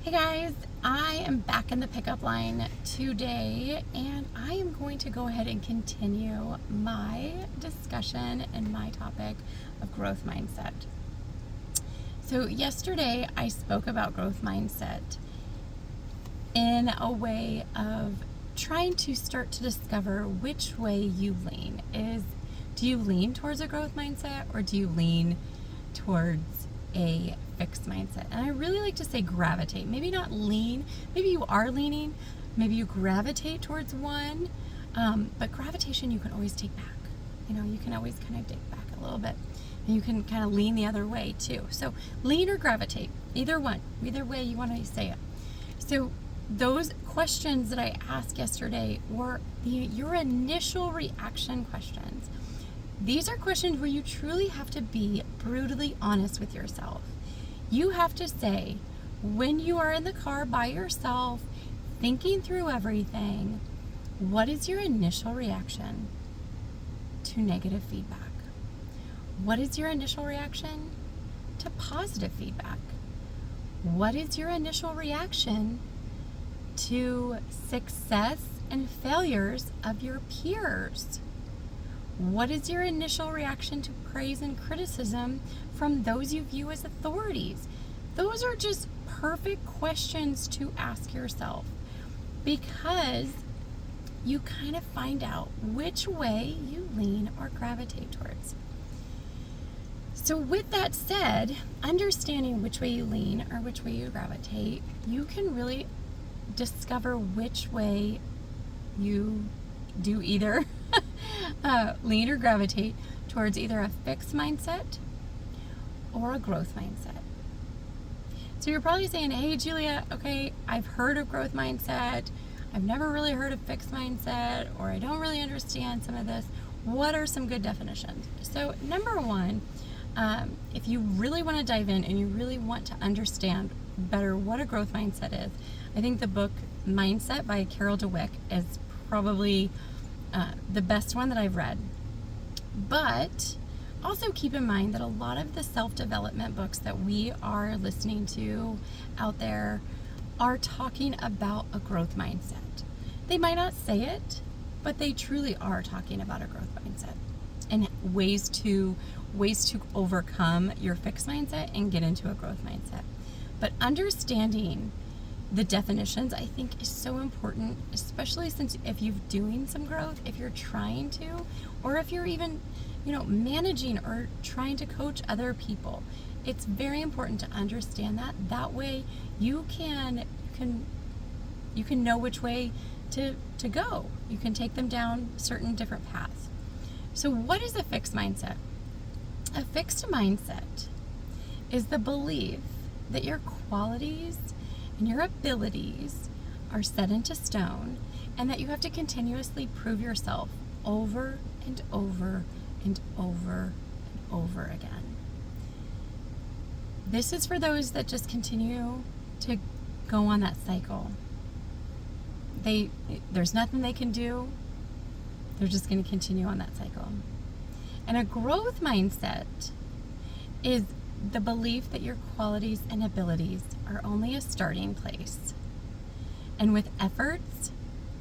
Hey guys, I am back in the pickup line today and I am going to go ahead and continue my discussion and my topic of growth mindset. So yesterday I spoke about growth mindset in a way of trying to start to discover which way you lean. Do you lean towards a growth mindset or do you lean towards a fixed mindset? And I really like to say gravitate. Maybe not lean. Maybe you are leaning. Maybe you gravitate towards one. But gravitation you can always take back. You can always kind of take back a little bit. And you can kind of lean the other way too. So lean or gravitate, either one, either way you want to say it. So those questions that I asked yesterday were your initial reaction questions. These are questions where you truly have to be brutally honest with yourself. You have to say, when you are in the car by yourself, thinking through everything, what is your initial reaction to negative feedback? What is your initial reaction to positive feedback? What is your initial reaction to success and failures of your peers? What is your initial reaction to praise and criticism from those you view as authorities? Those are just perfect questions to ask yourself because you kind of find out which way you lean or gravitate towards. So with that said, understanding which way you lean or which way you gravitate, you can really discover which way you do either lean or gravitate towards either a fixed mindset or a growth mindset. So you're probably saying, hey Julia, okay, I've heard of growth mindset, I've never really heard of fixed mindset, or I don't really understand some of this. What are some good definitions? So number one, if you really want to dive in and you really want to understand better what a growth mindset is, I think the book Mindset by Carol Dweck is probably the best one that I've read. But also keep in mind that a lot of the self-development books that we are listening to out there are talking about a growth mindset. They might not say it, but they truly are talking about a growth mindset and ways to overcome your fixed mindset and get into a growth mindset. But understanding the definitions, I think, is so important, especially since if you're doing some growth, if you're trying to, or if you're even, managing or trying to coach other people. It's very important to understand that. That way you can know which way to go. You can take them down certain different paths. So what is a fixed mindset? A fixed mindset is the belief that your qualities and your abilities are set into stone and that you have to continuously prove yourself over and over and over and over again. This is for those that just continue to go on that cycle. There's nothing they can do. They're just going to continue on that cycle. And a growth mindset is the belief that your qualities and abilities are only a starting place. And with efforts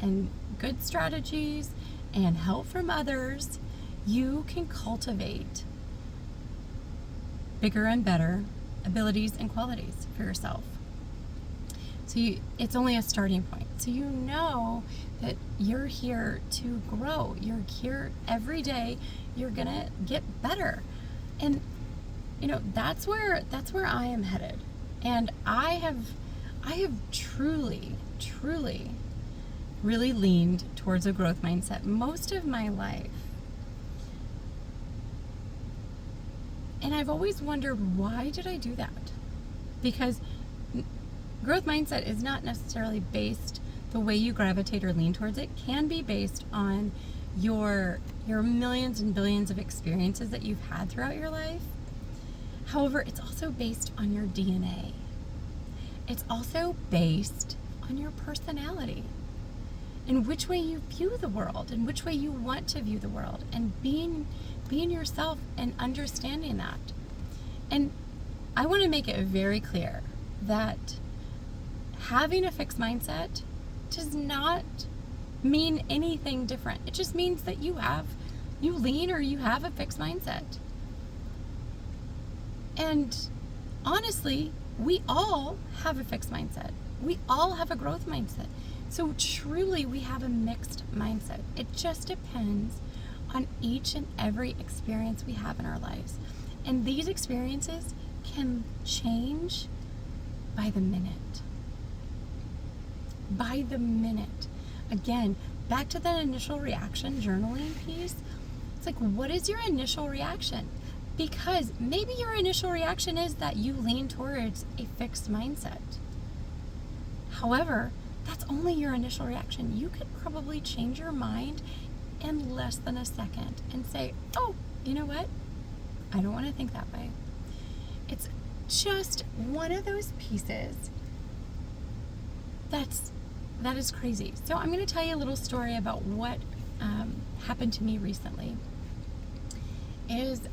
and good strategies and help from others, you can cultivate bigger and better abilities and qualities for yourself. So it's only a starting point. So you know that you're here to grow. You're here every day. You're gonna get better. And that's where I am headed. And I have truly really leaned towards a growth mindset most of my life. And I've always wondered, why did I do that? Because growth mindset is not necessarily based the way you gravitate or lean towards it. Can be based on your millions and billions of experiences that you've had throughout your life. However, it's also based on your DNA. It's also based on your personality and which way you view the world and which way you want to view the world, and being yourself and understanding that. And I want to make it very clear that having a fixed mindset does not mean anything different. It just means that you lean or you have a fixed mindset. And honestly, we all have a fixed mindset. We all have a growth mindset. So truly, we have a mixed mindset. It just depends on each and every experience we have in our lives. And these experiences can change by the minute. By the minute. Again, back to that initial reaction journaling piece. It's like, what is your initial reaction? Because maybe your initial reaction is that you lean towards a fixed mindset. However, that's only your initial reaction. You could probably change your mind in less than a second and say, oh, you know what? I don't want to think that way. It's just one of those pieces that is crazy. So I'm going to tell you a little story about what happened to me recently.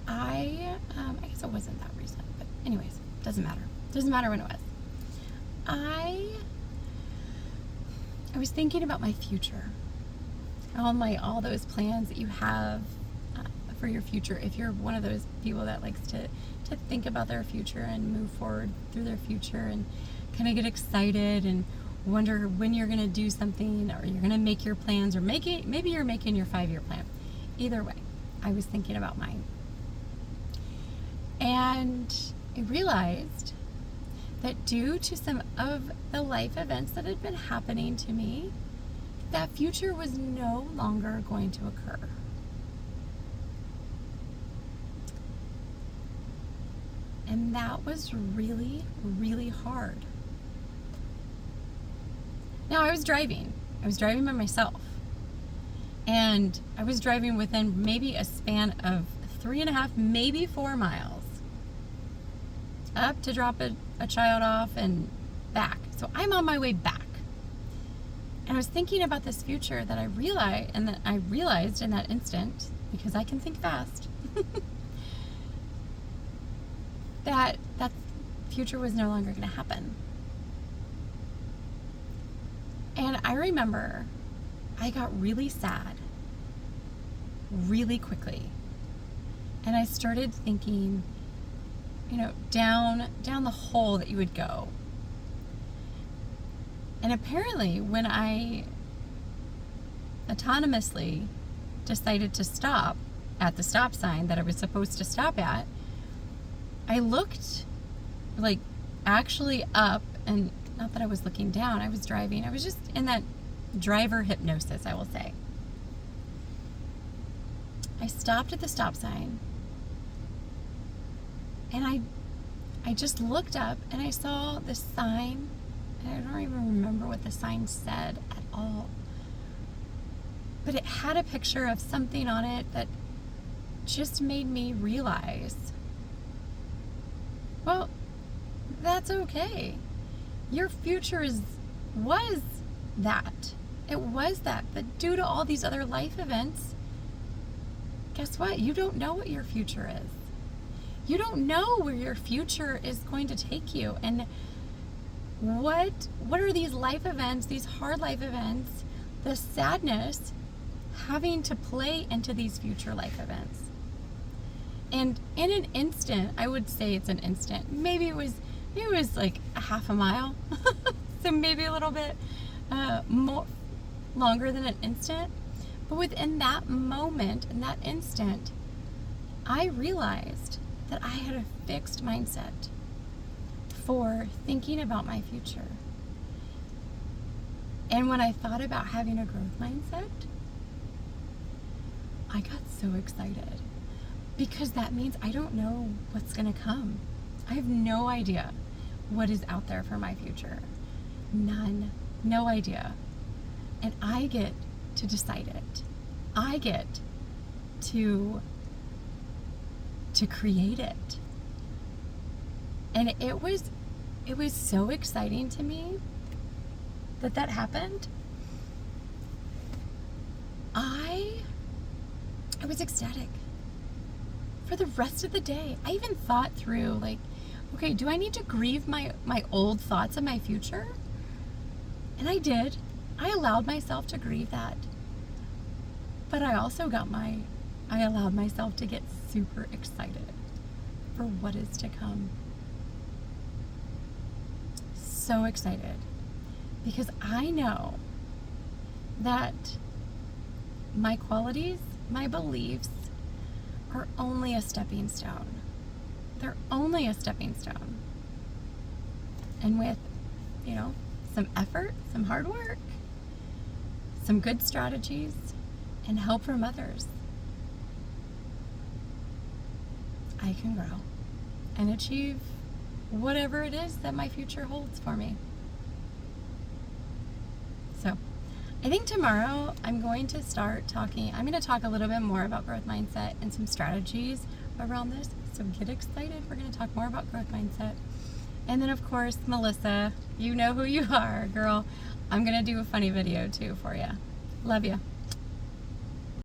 I guess it wasn't that recent, but anyways, doesn't matter. Doesn't matter when it was. I was thinking about my future, all those plans that you have for your future. If you're one of those people that likes to think about their future and move forward through their future and kind of get excited and wonder when you're going to do something, or you're going to make your plans, or maybe you're making your 5-year plan. Either way, I was thinking about mine. And I realized that due to some of the life events that had been happening to me, that future was no longer going to occur. And that was really, really hard. Now, I was driving by myself, and I was driving within maybe a span of 3.5, maybe 4 miles, up to drop a child off and back. So I'm on my way back. And I was thinking about this future that I realized in that instant, because I can think fast, that future was no longer going to happen. And I remember I got really sad really quickly. And I started thinking, down the hole that you would go. And apparently, when I autonomously decided to stop at the stop sign that I was supposed to stop at, I looked actually up, and not that I was looking down, I was driving. I was just in that driver hypnosis, I will say. I stopped at the stop sign, and I just looked up and I saw this sign, and I don't even remember what the sign said at all. But it had a picture of something on it that just made me realize, well, that's okay. Your future was that. It was that. But due to all these other life events, guess what? You don't know what your future is. You don't know where your future is going to take you. And what are these life events, these hard life events, the sadness having to play into these future life events? And in an instant, I would say it's an instant. Maybe it was like a half a mile. So maybe a little bit more longer than an instant. But within that moment, in that instant, I realized that I had a fixed mindset for thinking about my future. And when I thought about having a growth mindset, I got so excited, because that means I don't know what's going to come. I have no idea what is out there for my future. None. No idea. And I get to decide it. I get to create it. And it was so exciting to me that happened. I was ecstatic for the rest of the day. I even thought through, okay, do I need to grieve my old thoughts of my future? And I did. I allowed myself to grieve that. But I also I allowed myself to get super excited for what is to come. So excited. Because I know that my qualities, my beliefs, are only a stepping stone. They're only a stepping stone. And with, some effort, some hard work, some good strategies, and help from others, I can grow and achieve whatever it is that my future holds for me. So, I think tomorrow I'm going to talk a little bit more about growth mindset and some strategies around this. So get excited. We're going to talk more about growth mindset. And then, of course, Melissa, you know who you are, girl. I'm going to do a funny video too for you. Love you.